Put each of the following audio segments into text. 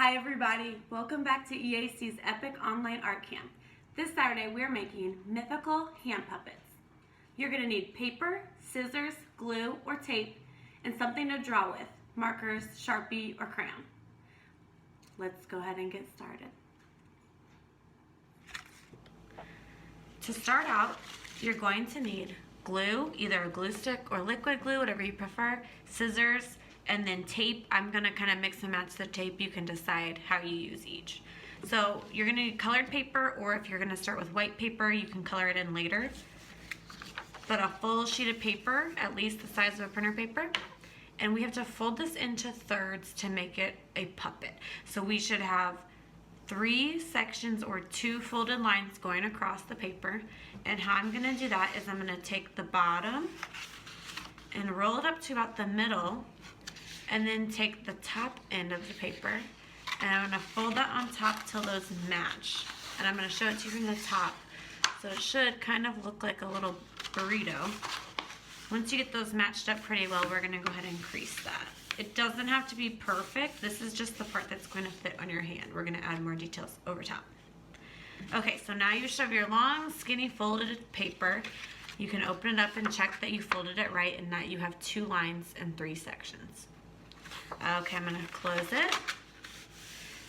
Hi everybody, welcome back to EAC's Epic Online Art Camp. This Saturday we're making mythical hand puppets. You're going to need paper, scissors, glue or tape, and something to draw with, markers, Sharpie, or crayon. Let's go ahead and get started. To start out, you're going to need glue, either a glue stick or liquid glue, whatever you prefer, scissors, and then tape. I'm gonna kind of mix and match the tape. You can decide how you use each. So you're gonna need colored paper, or if you're gonna start with white paper, you can color it in later. But a full sheet of paper, at least the size of a printer paper. And we have to fold this into thirds to make it a puppet. So we should have 3 sections or 2 folded lines going across the paper. And how I'm gonna do that is I'm gonna take the bottom and roll it up to about the middle, and then take the top end of the paper and I'm gonna fold that on top till those match. And I'm gonna show it to you from the top. So it should kind of look like a little burrito. Once you get those matched up pretty well, we're gonna go ahead and crease that. It doesn't have to be perfect. This is just the part that's going to fit on your hand. We're gonna add more details over top. Okay, so now you should have your long, skinny folded paper. You can open it up and check that you folded it right and that you have 2 lines and 3 sections. Okay, I'm gonna close it.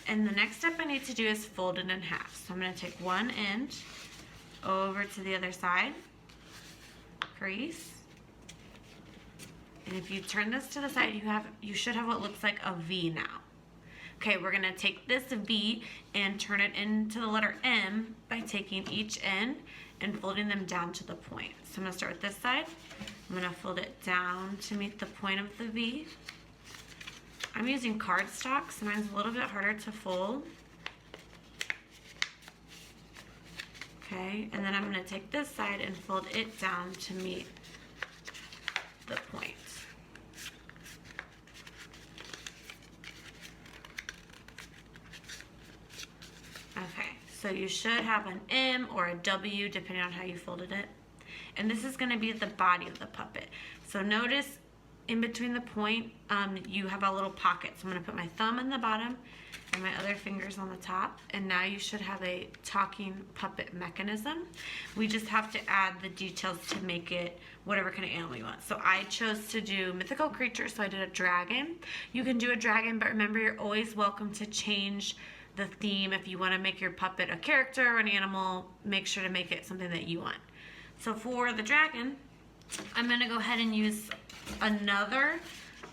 And the next step I need to do is fold it in half. So I'm gonna take one end over to the other side, crease. And if you turn this to the side, you should have what looks like a V now. Okay, we're gonna take this V and turn it into the letter M by taking each end and folding them down to the point. So I'm gonna start with this side. I'm gonna fold it down to meet the point of the V. I'm using cardstock, so mine's a little bit harder to fold. Okay, and then I'm gonna take this side and fold it down to meet the point. Okay, so you should have an M or a W depending on how you folded it. And this is gonna be the body of the puppet. So notice in between the point, you have a little pocket. So I'm gonna put my thumb in the bottom and my other fingers on the top. And now you should have a talking puppet mechanism. We just have to add the details to make it whatever kind of animal you want. So I chose to do mythical creatures, so I did a dragon. You can do a dragon, but remember you're always welcome to change the theme. If you wanna make your puppet a character or an animal, make sure to make it something that you want. So for the dragon, I'm gonna go ahead and use another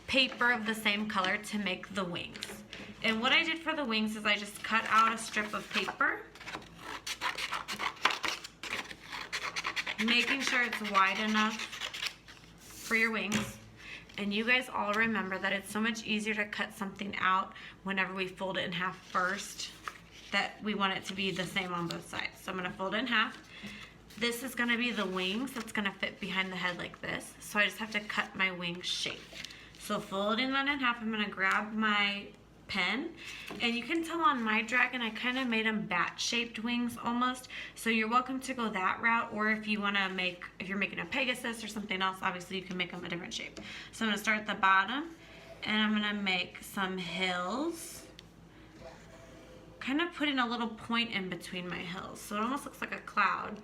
paper of the same color to make the wings. And what I did for the wings is I just cut out a strip of paper, making sure it's wide enough for your wings. And you guys all remember that it's so much easier to cut something out whenever we fold it in half first, that we want it to be the same on both sides. So I'm gonna fold it in half. This is gonna be the wings that's gonna fit behind the head like this. So I just have to cut my wing shape. So folding that in half, I'm gonna grab my pen. And you can tell on my dragon, I kind of made them bat-shaped wings almost. So you're welcome to go that route, or if you wanna if you're making a Pegasus or something else, obviously you can make them a different shape. So I'm gonna start at the bottom, and I'm gonna make some hills. Kind of putting a little point in between my hills. So it almost looks like a cloud.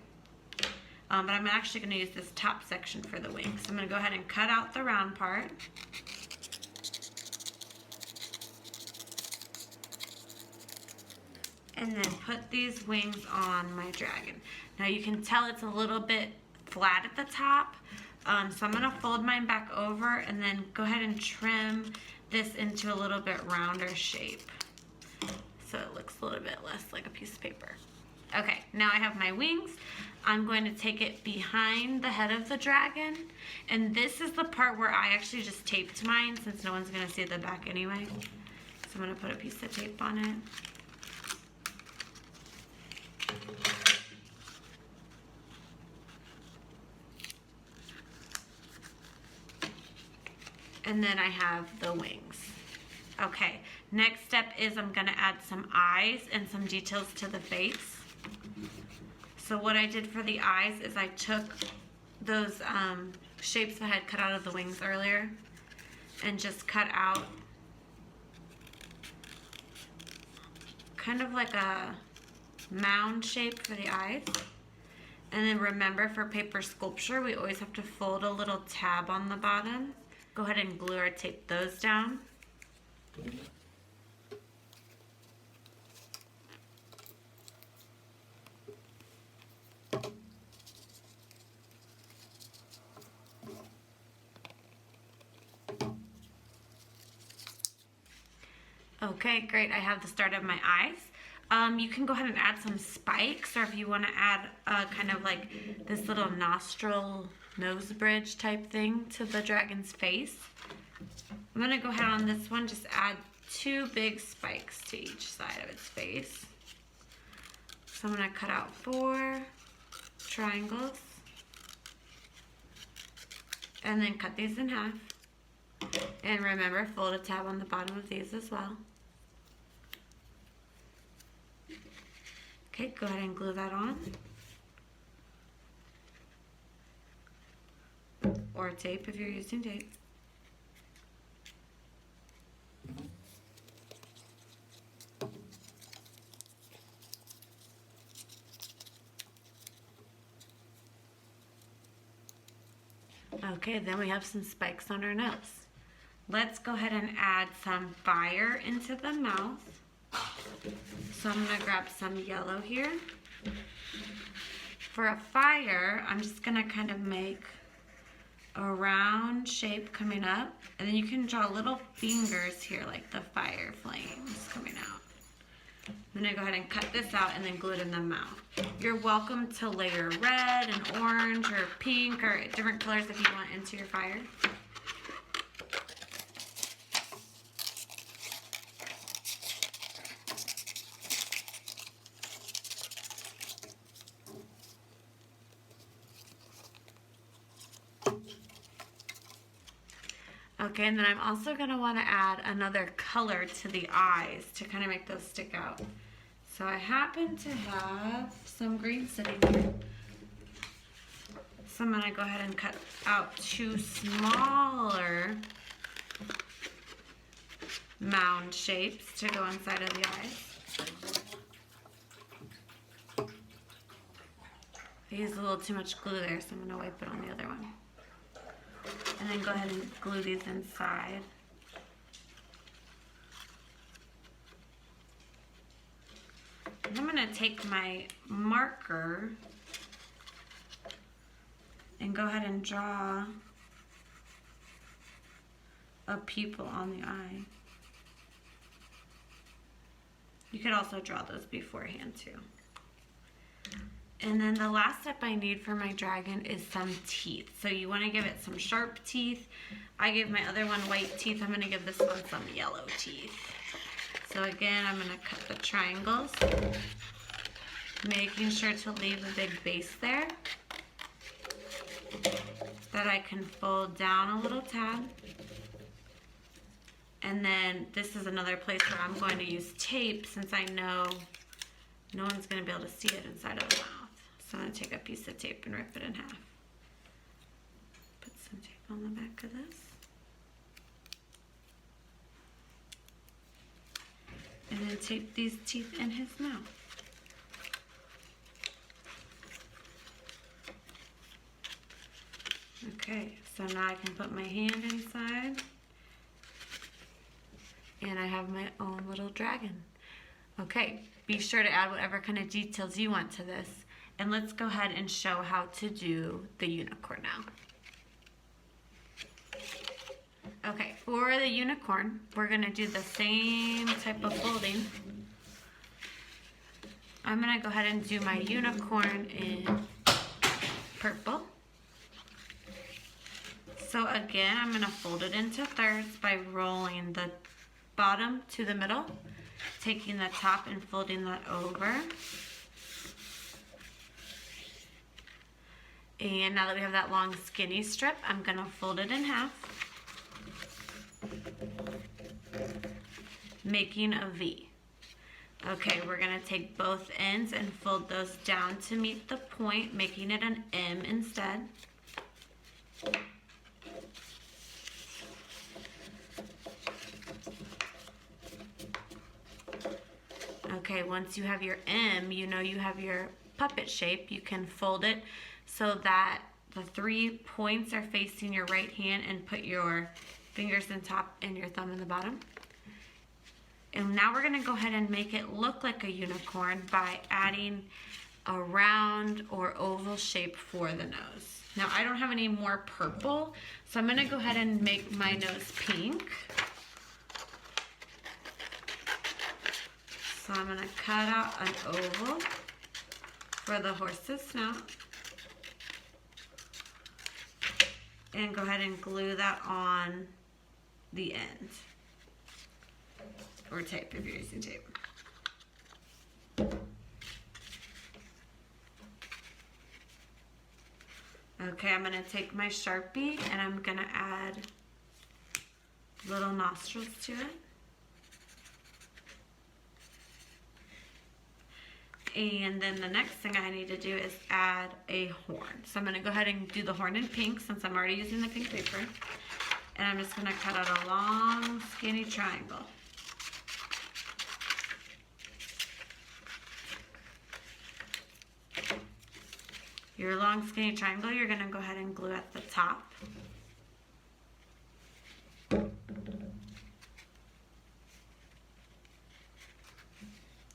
But I'm actually going to use this top section for the wings. So I'm going to go ahead and cut out the round part. And then put these wings on my dragon. Now you can tell it's a little bit flat at the top. So I'm going to fold mine back over and then go ahead and trim this into a little bit rounder shape. So it looks a little bit less like a piece of paper. Okay, now I have my wings. I'm going to take it behind the head of the dragon. And this is the part where I actually just taped mine since no one's gonna see the back anyway. So I'm gonna put a piece of tape on it. And then I have the wings. Okay, next step is I'm gonna add some eyes and some details to the face. So what I did for the eyes is I took those shapes that I had cut out of the wings earlier and just cut out kind of like a mound shape for the eyes. And then remember, for paper sculpture, we always have to fold a little tab on the bottom. Go ahead and glue or tape those down. Okay, great. I have the start of my eyes. You can go ahead and add some spikes, or if you want to add kind of like this little nostril nose bridge type thing to the dragon's face. I'm going to go ahead on this one, just add 2 big spikes to each side of its face. So I'm going to cut out 4 triangles and then cut these in half. And remember, fold a tab on the bottom of these as well. Okay, go ahead and glue that on. Or tape if you're using tape. Okay, then we have some spikes on our nose. Let's go ahead and add some fire into the mouth. So I'm going to grab some yellow here. For a fire, I'm just going to kind of make a round shape coming up. And then you can draw little fingers here like the fire flames coming out. I'm going to go ahead and cut this out and then glue it in the mouth. You're welcome to layer red and orange or pink or different colors if you want into your fire. Okay, and then I'm also going to want to add another color to the eyes to kind of make those stick out. So I happen to have some green sitting here. So I'm going to go ahead and cut out 2 smaller mound shapes to go inside of the eyes. I used a little too much glue there, so I'm going to wipe it on the other one. And then go ahead and glue these inside. And I'm going to take my marker and go ahead and draw a pupil on the eye. You could also draw those beforehand too. And then the last step I need for my dragon is some teeth. So you want to give it some sharp teeth. I gave my other one white teeth. I'm going to give this one some yellow teeth. So again, I'm going to cut the triangles, making sure to leave a big base there that I can fold down a little tab. And then this is another place where I'm going to use tape, since I know no one's going to be able to see it inside of the mouth. So I'm going to take a piece of tape and rip it in half. Put some tape on the back of this. And then tape these teeth in his mouth. Okay, so now I can put my hand inside. And I have my own little dragon. Okay, be sure to add whatever kind of details you want to this. And let's go ahead and show how to do the unicorn now. Okay, for the unicorn, we're going to do the same type of folding. I'm going to go ahead and do my unicorn in purple. So again, I'm going to fold it into thirds by rolling the bottom to the middle, taking the top and folding that over. And now that we have that long skinny strip, I'm going to fold it in half, making a V. Okay, we're going to take both ends and fold those down to meet the point, making it an M instead. Okay, once you have your M, you know you have your puppet shape. You can fold it so that the 3 points are facing your right hand, and put your fingers in top and your thumb in the bottom. And now we're gonna go ahead and make it look like a unicorn by adding a round or oval shape for the nose. Now I don't have any more purple, so I'm gonna go ahead and make my nose pink. So I'm gonna cut out an oval for the horse's snout. And go ahead and glue that on the end. Or tape if you're using tape. Okay, I'm gonna take my Sharpie and I'm gonna add little nostrils to it. And then the next thing I need to do is add a horn. So I'm gonna go ahead and do the horn in pink since I'm already using the pink paper. And I'm just gonna cut out a long skinny triangle. Your long skinny triangle, you're gonna go ahead and glue at the top.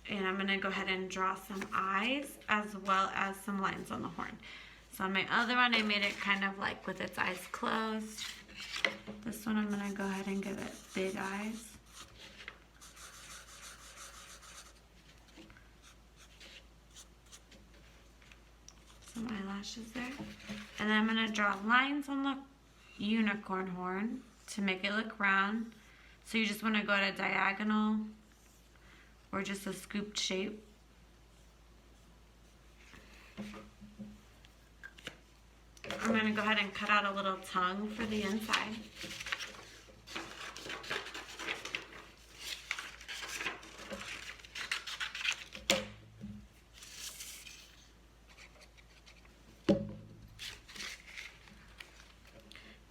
And I'm gonna go ahead and draw some eyes as well as some lines on the horn. So on my other one, I made it kind of like with its eyes closed. This one, I'm gonna go ahead and give it big eyes. Some eyelashes there. And then I'm gonna draw lines on the unicorn horn to make it look round. So you just wanna go at a diagonal or just a scooped shape. I'm gonna go ahead and cut out a little tongue for the inside.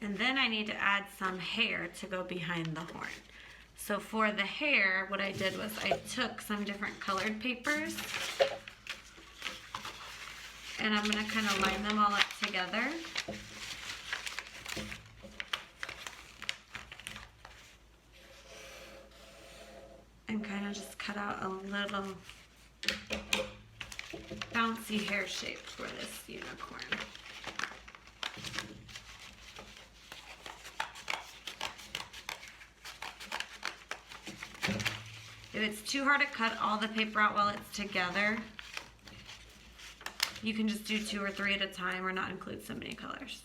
And then I need to add some hair to go behind the horn. So for the hair, what I did was I took some different colored papers and I'm gonna kind of line them all up together. And kind of just cut out a little bouncy hair shape for this unicorn. If it's too hard to cut all the paper out while it's together, you can just do 2 or 3 at a time or not include so many colors.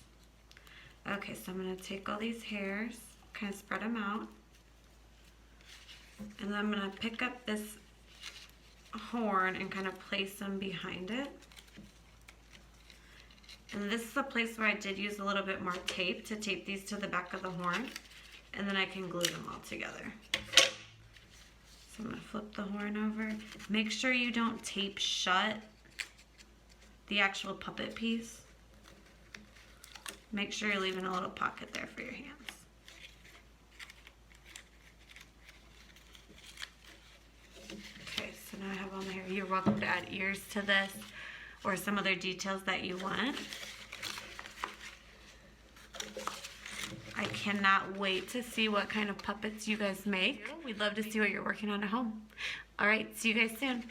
Okay, so I'm gonna take all these hairs, kind of spread them out. And then I'm gonna pick up this horn and kind of place them behind it. And this is a place where I did use a little bit more tape to tape these to the back of the horn. And then I can glue them all together. So I'm gonna flip the horn over. Make sure you don't tape shut the actual puppet piece. Make sure you're leaving a little pocket there for your hands. Okay, so now I have all my hair. You're welcome to add ears to this or some other details that you want. I cannot wait to see what kind of puppets you guys make. We'd love to see what you're working on at home. All right, see you guys soon.